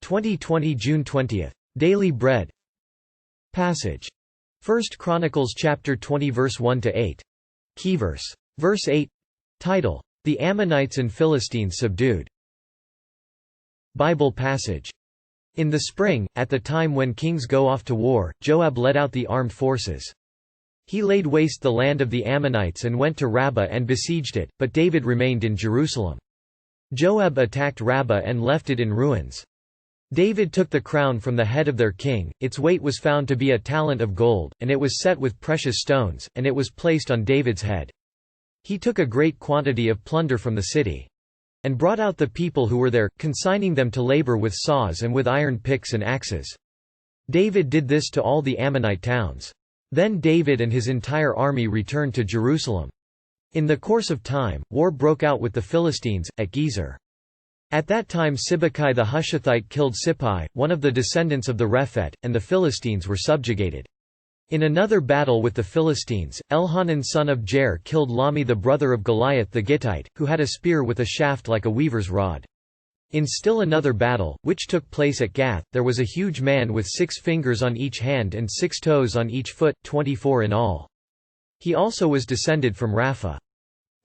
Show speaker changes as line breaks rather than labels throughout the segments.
2020 June 20. Daily Bread Passage. 1 Chronicles chapter 20 verse 1 to 8. Key verse. Verse 8. Title: The Ammonites and Philistines subdued. Bible passage. In the spring, at the time when kings go off to war, Joab led out the armed forces. He laid waste the land of the Ammonites and went to Rabbah and besieged it, but David remained in Jerusalem. Joab attacked Rabbah and left it in ruins. David took the crown from the head of their king, its weight was found to be a talent of gold, and it was set with precious stones, and it was placed on David's head. He took a great quantity of plunder from the city, and brought out the people who were there, consigning them to labor with saws and with iron picks and axes. David did this to all the Ammonite towns. Then David and his entire army returned to Jerusalem. In the course of time, war broke out with the Philistines, at Gezer. At that time Sibbecai the Hushathite killed Sippai, one of the descendants of the Rephaites, and the Philistines were subjugated. In another battle with the Philistines, Elhanan son of Jair killed Lahmi the brother of Goliath the Gittite, who had a spear with a shaft like a weaver's rod. In still another battle, which took place at Gath, there was a huge man with 6 fingers on each hand and 6 toes on each foot, 24 in all. He also was descended from Rapha.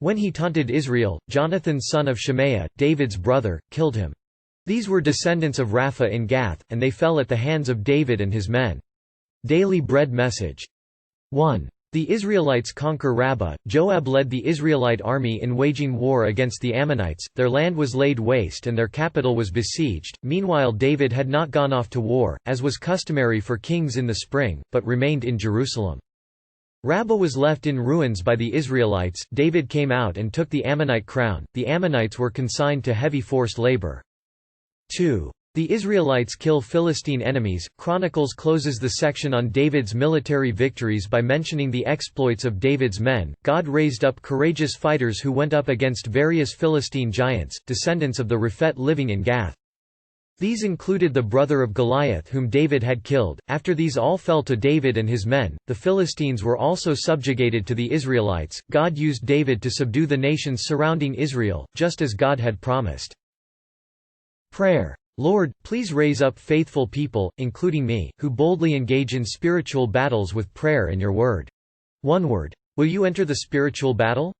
When he taunted Israel, Jonathan son of Shemaiah, David's brother, killed him. These were descendants of Rapha in Gath, and they fell at the hands of David and his men. Daily Bread Message. 1. The Israelites conquer Rabbah. Joab led the Israelite army in waging war against the Ammonites, their land was laid waste and their capital was besieged. Meanwhile David had not gone off to war, as was customary for kings in the spring, but remained in Jerusalem. Rabbah was left in ruins by the Israelites. David came out and took the Ammonite crown. The Ammonites were consigned to heavy forced labor. 2. The Israelites kill Philistine enemies. Chronicles closes the section on David's military victories by mentioning the exploits of David's men. God raised up courageous fighters who went up against various Philistine giants, descendants of the Rephaites living in Gath. These included the brother of Goliath whom David had killed. After these all fell to David and his men, the Philistines were also subjugated to the Israelites. God used David to subdue the nations surrounding Israel, just as God had promised. Prayer. Lord, please raise up faithful people, including me, who boldly engage in spiritual battles with prayer and your word. One word. Will you enter the spiritual battle?